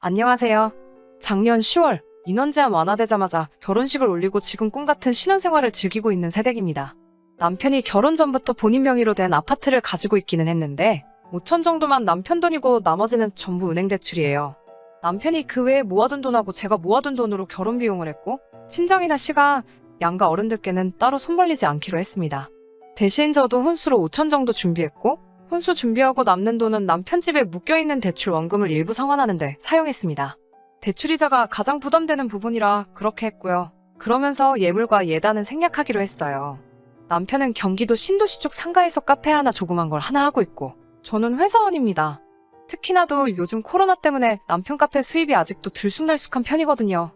안녕하세요. 작년 10월 인원 제한 완화되자마자 결혼식을 올리고 지금 꿈같은 신혼생활을 즐기고 있는 새댁입니다. 남편이 결혼 전부터 본인 명의로 된 아파트를 가지고 있기는 했는데 5천 정도만 남편 돈이고 나머지는 전부 은행 대출이에요. 남편이 그 외에 모아둔 돈하고 제가 모아둔 돈으로 결혼 비용을 했고 친정이나 시가 양가 어른들께는 따로 손 벌리지 않기로 했습니다. 대신 저도 혼수로 5천 정도 준비했고 혼수 준비하고 남는 돈은 남편 집에 묶여있는 대출 원금을 일부 상환하는 데 사용했습니다. 대출이자가 가장 부담되는 부분이라 그렇게 했고요. 그러면서 예물과 예단은 생략하기로 했어요. 남편은 경기도 신도시 쪽 상가에서 카페 하나 조그만 걸 하나 하고 있고 저는 회사원입니다. 특히나도 요즘 코로나 때문에 남편 카페 수입이 아직도 들쑥날쑥한 편이거든요.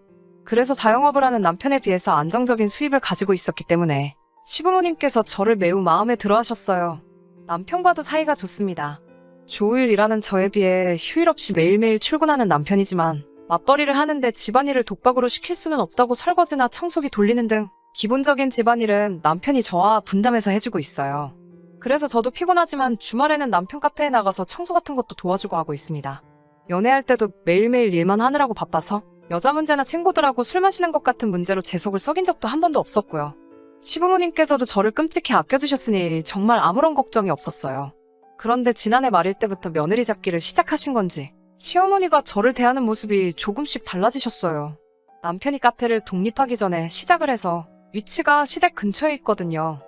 그래서 자영업을 하는 남편에 비해서 안정적인 수입을 가지고 있었기 때문에 시부모님께서 저를 매우 마음에 들어 하셨어요. 남편과도 사이가 좋습니다. 주 5일 일하는 저에 비해 휴일 없이 매일매일 출근하는 남편이지만 맞벌이를 하는데 집안일을 독박으로 시킬 수는 없다고 설거지나 청소기 돌리는 등 기본적인 집안일은 남편이 저와 분담해서 해주고 있어요. 그래서 저도 피곤하지만 주말에는 남편 카페에 나가서 청소 같은 것도 도와주고 하고 있습니다. 연애할 때도 매일매일 일만 하느라고 바빠서 여자 문제나 친구들하고 술 마시는 것 같은 문제로 제 속을 썩인 적도 한 번도 없었고요. 시부모님께서도 저를 끔찍히 아껴주셨으니 정말 아무런 걱정이 없었어요. 그런데 지난해 말일 때부터 며느리 잡기를 시작하신 건지 시어머니가 저를 대하는 모습이 조금씩 달라지셨어요. 남편이 카페를 독립하기 전에 시작을 해서 위치가 시댁 근처에 있거든요.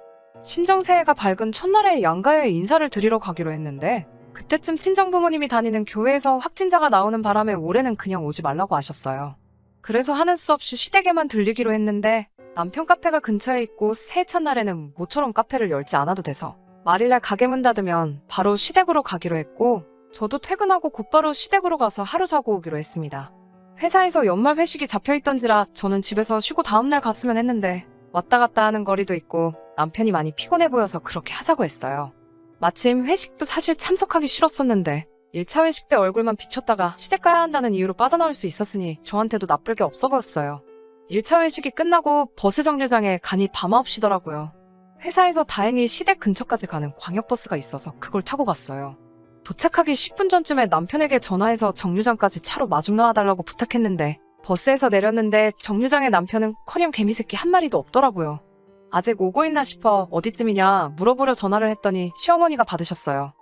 신정새해가 밝은 첫날에 양가에 인사를 드리러 가기로 했는데 그때쯤 친정부모님이 다니는 교회에서 확진자가 나오는 바람에 올해는 그냥 오지 말라고 하셨어요. 그래서 하는 수 없이 시댁에만 들리기로 했는데 남편 카페가 근처에 있고 새해 첫날에는 모처럼 카페를 열지 않아도 돼서 말일날 가게 문 닫으면 바로 시댁으로 가기로 했고 저도 퇴근하고 곧바로 시댁으로 가서 하루 자고 오기로 했습니다. 회사에서 연말 회식이 잡혀있던지라 저는 집에서 쉬고 다음날 갔으면 했는데 왔다 갔다 하는 거리도 있고 남편이 많이 피곤해 보여서 그렇게 하자고 했어요. 마침 회식도 사실 참석하기 싫었었는데 1차 회식 때 얼굴만 비쳤다가 시댁 가야 한다는 이유로 빠져나올 수 있었으니 저한테도 나쁠 게 없어 보였어요. 1차 회식이 끝나고 버스 정류장에 가니 밤9시더라고요. 회사에서 다행히 시댁 근처까지 가는 광역버스가 있어서 그걸 타고 갔어요. 도착하기 10분 전쯤에 남편에게 전화해서 정류장까지 차로 마중 나와달라고 부탁했는데 버스에서 내렸는데 정류장에 남편은 커녕 개미새끼 한 마리도 없더라고요. 아직 오고 있나 싶어 어디쯤이냐 물어보려 전화를 했더니 시어머니가 받으셨어요.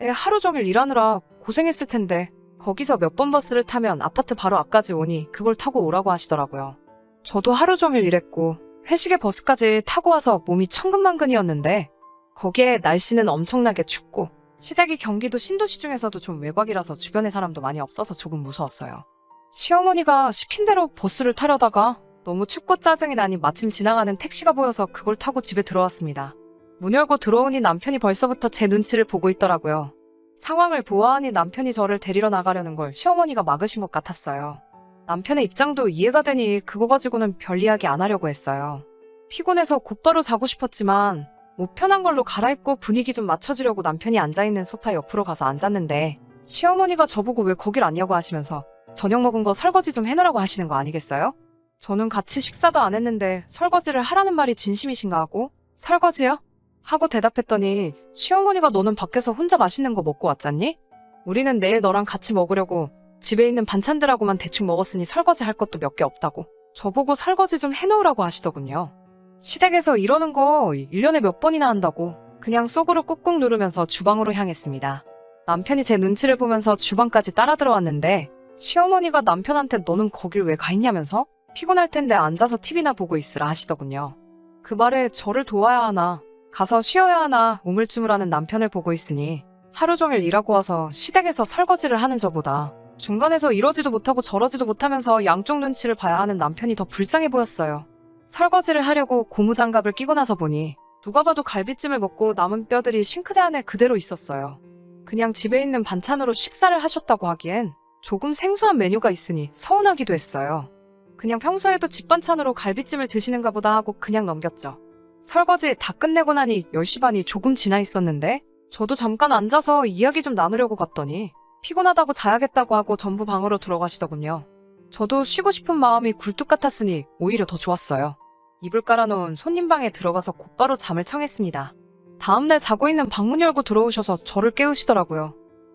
애 하루 종일 일하느라 고생했을 텐데 거기서 몇 번 버스를 타면 아파트 바로 앞까지 오니 그걸 타고 오라고 하시더라고요. 저도 하루 종일 일했고 회식에 버스까지 타고 와서 몸이 천근만근이었는데 거기에 날씨는 엄청나게 춥고 시댁이 경기도 신도시 중에서도 좀 외곽이라서 주변에 사람도 많이 없어서 조금 무서웠어요. 시어머니가 시킨 대로 버스를 타려다가 너무 춥고 짜증이 나니 마침 지나가는 택시가 보여서 그걸 타고 집에 들어왔습니다. 문 열고 들어오니 남편이 벌써부터 제 눈치를 보고 있더라고요. 상황을 보아하니 남편이 저를 데리러 나가려는 걸 시어머니가 막으신 것 같았어요. 남편의 입장도 이해가 되니 그거 가지고는 별 이야기 안 하려고 했어요. 피곤해서 곧바로 자고 싶었지만 편한 걸로 갈아입고 분위기 좀 맞춰주려고 남편이 앉아있는 소파 옆으로 가서 앉았는데 시어머니가 저보고 왜 거길 앉냐고 하시면서 저녁 먹은 거 설거지 좀 해놓으라고 하시는 거 아니겠어요? 저는 같이 식사도 안 했는데 설거지를 하라는 말이 진심이신가 하고 설거지요? 하고 대답했더니 시어머니가 너는 밖에서 혼자 맛있는 거 먹고 왔잖니? 우리는 내일 너랑 같이 먹으려고 집에 있는 반찬들하고만 대충 먹었으니 설거지 할 것도 몇 개 없다고 저보고 설거지 좀 해놓으라고 하시더군요. 시댁에서 이러는 거 1년에 몇 번이나 한다고 그냥 속으로 꾹꾹 누르면서 주방으로 향했습니다. 남편이 제 눈치를 보면서 주방까지 따라 들어왔는데 시어머니가 남편한테 너는 거길 왜 가 있냐면서 피곤할 텐데 앉아서 TV나 보고 있으라 하시더군요. 그 말에 저를 도와야 하나 가서 쉬어야 하나 우물쭈물하는 남편을 보고 있으니 하루 종일 일하고 와서 시댁에서 설거지를 하는 저보다 중간에서 이러지도 못하고 저러지도 못하면서 양쪽 눈치를 봐야 하는 남편이 더 불쌍해 보였어요. 설거지를 하려고 고무장갑을 끼고 나서 보니 누가 봐도 갈비찜을 먹고 남은 뼈들이 싱크대 안에 그대로 있었어요. 그냥 집에 있는 반찬으로 식사를 하셨다고 하기엔 조금 생소한 메뉴가 있으니 서운하기도 했어요. 그냥 평소에도 집 반찬으로 갈비찜을 드시는가 보다 하고 그냥 넘겼죠. 설거지 다 끝내고 나니 10시 반이 조금 지나 있었는데 저도 잠깐 앉아서 이야기 좀 나누려고 갔더니 피곤하다고 자야겠다고 하고 전부 방으로 들어가시더군요. 저도 쉬고 싶은 마음이 굴뚝 같았으니 오히려 더 좋았어요. 이불 깔아놓은 손님 방에 들어가서 곧바로 잠을 청했습니다. 다음날 자고 있는 방문 열고 들어오셔서 저를 깨우시더라고요.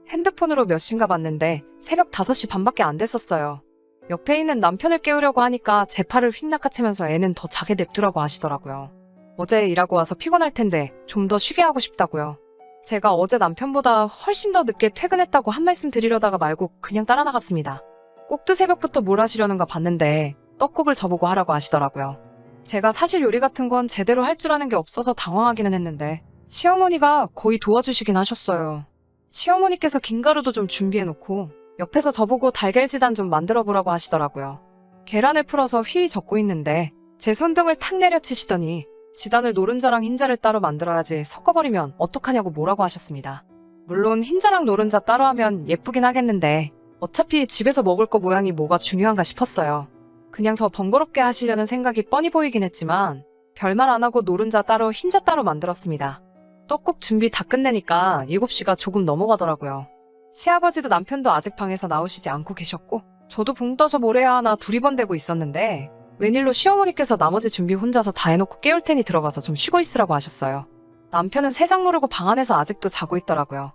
핸드폰으로 몇 시인가 봤는데 새벽 5시 반밖에 안 됐었어요. 옆에 있는 남편을 깨우려고 하니까 제 팔을 휙 낚아채면서 애는 더 자게 냅두라고 하시더라고요. 어제 일하고 와서 피곤할 텐데 좀 더 쉬게 하고 싶다고요. 제가 어제 남편보다 훨씬 더 늦게 퇴근했다고 한 말씀 드리려다가 말고 그냥 따라 나갔습니다. 꼭두 새벽부터 뭘 하시려는가 봤는데 떡국을 저보고 하라고 하시더라고요. 제가 사실 요리 같은 건 제대로 할 줄 아는 게 없어서 당황하기는 했는데 시어머니가 거의 도와주시긴 하셨어요. 시어머니께서 김가루도 좀 준비해놓고 옆에서 저보고 달걀지단 좀 만들어보라고 하시더라고요. 계란을 풀어서 휘휘 젓고 있는데 제 손등을 탁 내려치시더니 지단을 노른자랑 흰자를 따로 만들어야지 섞어버리면 어떡하냐고 뭐라고 하셨습니다. 물론 흰자랑 노른자 따로 하면 예쁘긴 하겠는데 어차피 집에서 먹을 거 모양이 뭐가 중요한가 싶었어요. 그냥 더 번거롭게 하시려는 생각이 뻔히 보이긴 했지만 별말 안 하고 노른자 따로 흰자 따로 만들었습니다. 떡국 준비 다 끝내니까 7시가 조금 넘어가더라고요. 시아버지도 남편도 아직 방에서 나오시지 않고 계셨고 저도 붕 떠서 뭘 해야 하나 두리번대고 있었는데 웬일로 시어머니께서 나머지 준비 혼자서 다 해놓고 깨울 테니 들어가서 좀 쉬고 있으라고 하셨어요. 남편은 세상 모르고 방 안에서 아직도 자고 있더라고요.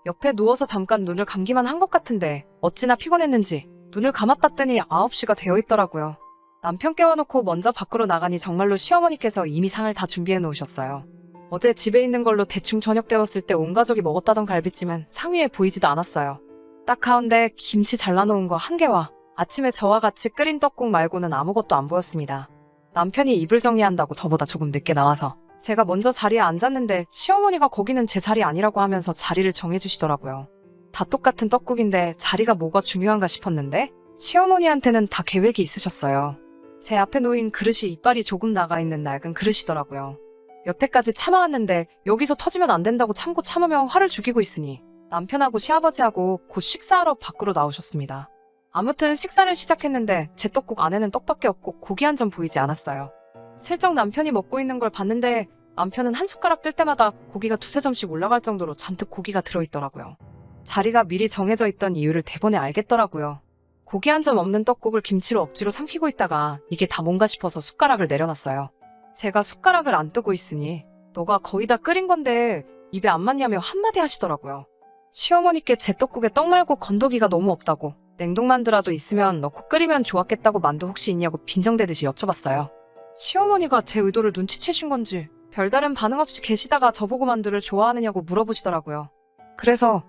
옆에 누워서 잠깐 눈을 감기만 한 것 같은데 어찌나 피곤했는지 눈을 감았다 뜨니 9시가 되어 있더라고요. 남편 깨워놓고 먼저 밖으로 나가니 정말로 시어머니께서 이미 상을 다 준비해 놓으셨어요. 어제 집에 있는 걸로 대충 저녁 때웠을 때 온 가족이 먹었다던 갈비찜은 상위에 보이지도 않았어요. 딱 가운데 김치 잘라놓은 거 1개와 아침에 저와 같이 끓인 떡국 말고는 아무것도 안 보였습니다. 남편이 이불 정리한다고 저보다 조금 늦게 나와서 제가 먼저 자리에 앉았는데 시어머니가 거기는 제 자리 아니라고 하면서 자리를 정해주시더라고요. 다 똑같은 떡국인데 자리가 뭐가 중요한가 싶었는데 시어머니한테는 다 계획이 있으셨어요. 제 앞에 놓인 그릇이 이빨이 조금 나가 있는 낡은 그릇이더라고요. 여태까지 참아왔는데 여기서 터지면 안 된다고 참고 참으며 화를 죽이고 있으니 남편하고 시아버지하고 곧 식사하러 밖으로 나오셨습니다. 아무튼 식사를 시작했는데 제 떡국 안에는 떡밖에 없고 고기 한 점 보이지 않았어요. 슬쩍 남편이 먹고 있는 걸 봤는데 남편은 한 숟가락 뜰 때마다 고기가 2~3점씩 올라갈 정도로 잔뜩 고기가 들어있더라고요. 자리가 미리 정해져 있던 이유를 대번에 알겠더라고요. 고기 한 점 없는 떡국을 김치로 억지로 삼키고 있다가 이게 다 뭔가 싶어서 숟가락을 내려놨어요. 제가 숟가락을 안 뜨고 있으니 너가 거의 다 끓인 건데 입에 안 맞냐며 한마디 하시더라고요. 시어머니께 제 떡국에 떡 말고 건더기가 너무 없다고 냉동만두라도 있으면 넣고 끓이면 좋았겠다고 만두 혹시 있냐고 빈정대듯이 여쭤봤어요. 시어머니가 제 의도를 눈치채신 건지 별다른 반응 없이 계시다가 저보고 만두를 좋아하느냐고 물어보시더라고요. 그래서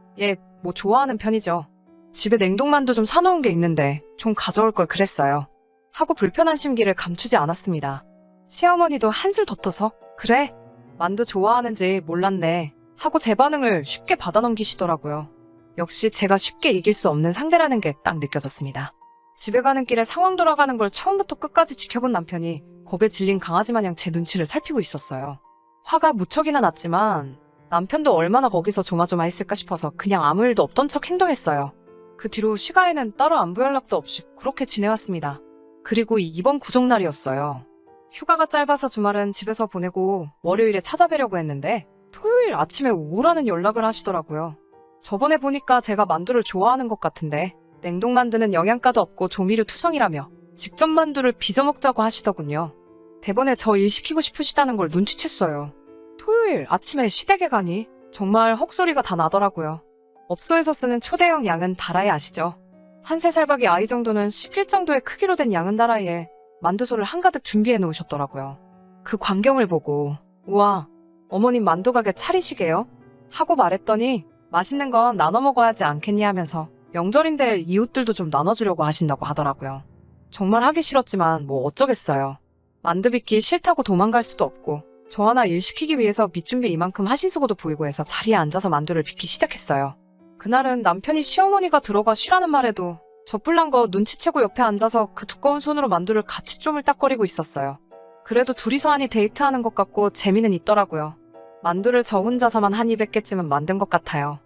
뭐 좋아하는 편이죠. 집에 냉동만두 좀 사놓은 게 있는데 좀 가져올 걸 그랬어요. 하고 불편한 심기를 감추지 않았습니다. 시어머니도 한술 더 떠서 그래? 만두 좋아하는지 몰랐네 하고 제 반응을 쉽게 받아넘기시더라고요. 역시 제가 쉽게 이길 수 없는 상대라는 게 딱 느껴졌습니다. 집에 가는 길에 상황 돌아가는 걸 처음부터 끝까지 지켜본 남편이 겁에 질린 강아지 마냥 제 눈치를 살피고 있었어요. 화가 무척이나 났지만 남편도 얼마나 거기서 조마조마했을까 싶어서 그냥 아무 일도 없던 척 행동했어요. 그 뒤로 시가에는 따로 안부 연락도 없이 그렇게 지내왔습니다. 그리고 이번 구정날이었어요. 휴가가 짧아서 주말은 집에서 보내고 월요일에 찾아뵈려고 했는데 토요일 아침에 오라는 연락을 하시더라고요. 저번에 보니까 제가 만두를 좋아하는 것 같은데 냉동만두는 영양가도 없고 조미료 투성이라며 직접 만두를 빚어 먹자고 하시더군요. 대번에 저 일 시키고 싶으시다는 걸 눈치챘어요. 토요일 아침에 시댁에 가니 정말 헉소리가 다 나더라고요. 업소에서 쓰는 초대형 양은 다라이 아시죠? 한 3살박이 아이 정도는 씻길 정도의 크기로 된 양은 다라이에 만두소를 한가득 준비해 놓으셨더라고요. 그 광경을 보고 우와, 어머님 만두 가게 차리시게요? 하고 말했더니 맛있는 건 나눠 먹어야지 않겠니 하면서 명절인데 이웃들도 좀 나눠주려고 하신다고 하더라고요. 정말 하기 싫었지만 뭐 어쩌겠어요. 만두 빚기 싫다고 도망갈 수도 없고 저 하나 일 시키기 위해서 밑준비 이만큼 하신수고도 보이고 해서 자리에 앉아서 만두를 빚기 시작했어요. 그날은 남편이 시어머니가 들어가 쉬라는 말에도 저 뿔난 거 눈치채고 옆에 앉아서 그 두꺼운 손으로 만두를 같이 쪼물딱거리고 있었어요. 그래도 둘이서 하니 데이트하는 것 같고 재미는 있더라고요. 만두를 저 혼자서만 한 200개쯤은 만든 것 같아요.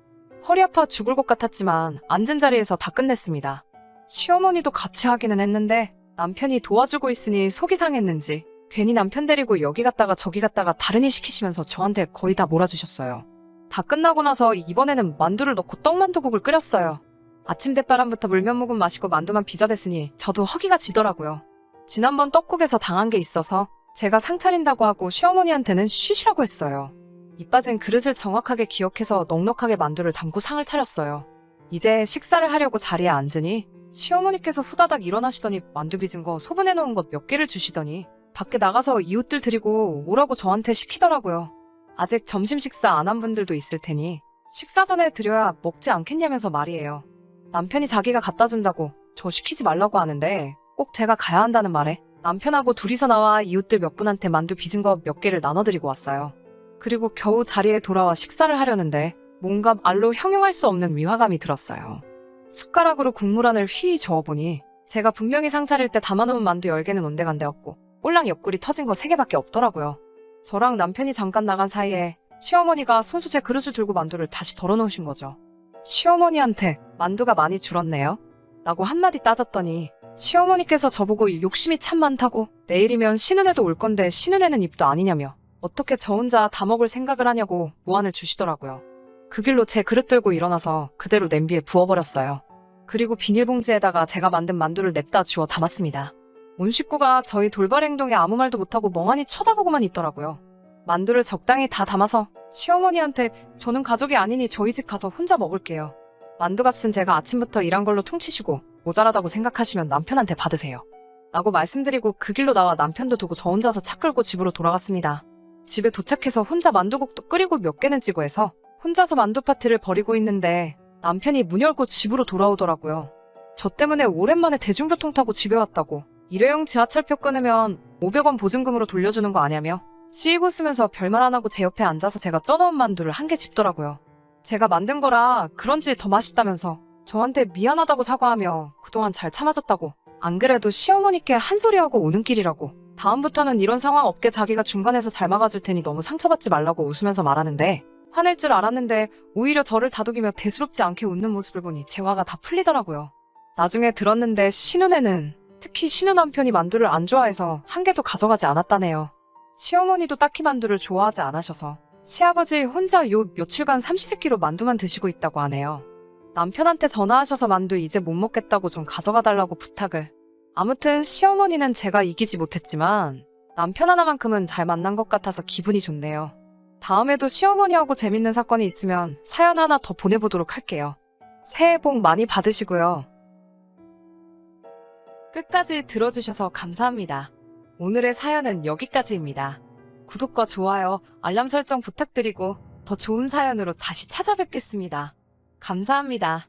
허리 아파 죽을 것 같았지만 앉은 자리에서 다 끝냈습니다. 시어머니도 같이 하기는 했는데 남편이 도와주고 있으니 속이 상했는지 괜히 남편 데리고 여기 갔다가 저기 갔다가 다른 일 시키시면서 저한테 거의 다 몰아주셨어요. 다 끝나고 나서 이번에는 만두를 넣고 떡만두국을 끓였어요. 아침 대바람부터 물면 묵은 마시고 만두만 빚어댔으니 저도 허기가 지더라고요. 지난번 떡국에서 당한 게 있어서 제가 상 차린다고 하고 시어머니한테는 쉬시라고 했어요. 입 빠진 그릇을 정확하게 기억해서 넉넉하게 만두를 담고 상을 차렸어요. 이제 식사를 하려고 자리에 앉으니 시어머니께서 후다닥 일어나시더니 만두 빚은 거 소분해 놓은 것 몇 개를 주시더니 밖에 나가서 이웃들 드리고 오라고 저한테 시키더라고요. 아직 점심 식사 안 한 분들도 있을 테니 식사 전에 드려야 먹지 않겠냐면서 말이에요. 남편이 자기가 갖다 준다고 저 시키지 말라고 하는데 꼭 제가 가야 한다는 말에 남편하고 둘이서 나와 이웃들 몇 분한테 만두 빚은 거 몇 개를 나눠드리고 왔어요. 그리고 겨우 자리에 돌아와 식사를 하려는데 뭔가 말로 형용할 수 없는 위화감이 들었어요. 숟가락으로 국물안을 휘 저어보니 제가 분명히 상 차릴 때 담아놓은 만두 10개는 온데간데였고 꼴랑 옆구리 터진 거 3개밖에 없더라고요. 저랑 남편이 잠깐 나간 사이에 시어머니가 손수제 그릇을 들고 만두를 다시 덜어놓으신 거죠. 시어머니한테 만두가 많이 줄었네요? 라고 한마디 따졌더니 시어머니께서 저보고 욕심이 참 많다고 내일이면 신은혜도 올 건데 신은혜는 입도 아니냐며 어떻게 저 혼자 다 먹을 생각을 하냐고 무안을 주시더라고요. 그 길로 제 그릇 들고 일어나서 그대로 냄비에 부어버렸어요. 그리고 비닐봉지에다가 제가 만든 만두를 냅다 주워 담았습니다. 온 식구가 저희 돌발 행동에 아무 말도 못하고 멍하니 쳐다보고만 있더라고요. 만두를 적당히 다 담아서 시어머니한테 저는 가족이 아니니 저희 집 가서 혼자 먹을게요. 만두값은 제가 아침부터 일한 걸로 퉁치시고 모자라다고 생각하시면 남편한테 받으세요. 라고 말씀드리고 그 길로 나와 남편도 두고 저 혼자서 차 끌고 집으로 돌아갔습니다. 집에 도착해서 혼자 만두국도 끓이고 몇 개는 찌고 해서 혼자서 만두 파티를 벌이고 있는데 남편이 문 열고 집으로 돌아오더라고요. 저 때문에 오랜만에 대중교통 타고 집에 왔다고 일회용 지하철표 끊으면 500원 보증금으로 돌려주는 거 아냐며 씩 웃으면서 별말 안 하고 제 옆에 앉아서 제가 쪄놓은 만두를 한 개 집더라고요. 제가 만든 거라 그런지 더 맛있다면서 저한테 미안하다고 사과하며 그동안 잘 참아줬다고 안 그래도 시어머니께 한 소리하고 오는 길이라고 다음부터는 이런 상황 없게 자기가 중간에서 잘 막아줄 테니 너무 상처받지 말라고 웃으면서 말하는데 화낼 줄 알았는데 오히려 저를 다독이며 대수롭지 않게 웃는 모습을 보니 제 화가 다 풀리더라고요. 나중에 들었는데 신은혜는 특히 신우남편이 만두를 안 좋아해서 한 개도 가져가지 않았다네요. 시어머니도 딱히 만두를 좋아하지 않으셔서 시아버지 혼자 요 며칠간 삼시세끼로 만두만 드시고 있다고 하네요. 남편한테 전화하셔서 만두 이제 못 먹겠다고 좀 가져가 달라고 부탁을. 아무튼 시어머니는 제가 이기지 못했지만 남편 하나만큼은 잘 만난 것 같아서 기분이 좋네요. 다음에도 시어머니하고 재밌는 사건이 있으면 사연 하나 더 보내보도록 할게요. 새해 복 많이 받으시고요. 끝까지 들어주셔서 감사합니다. 오늘의 사연은 여기까지입니다. 구독과 좋아요, 알람 설정 부탁드리고 더 좋은 사연으로 다시 찾아뵙겠습니다. 감사합니다.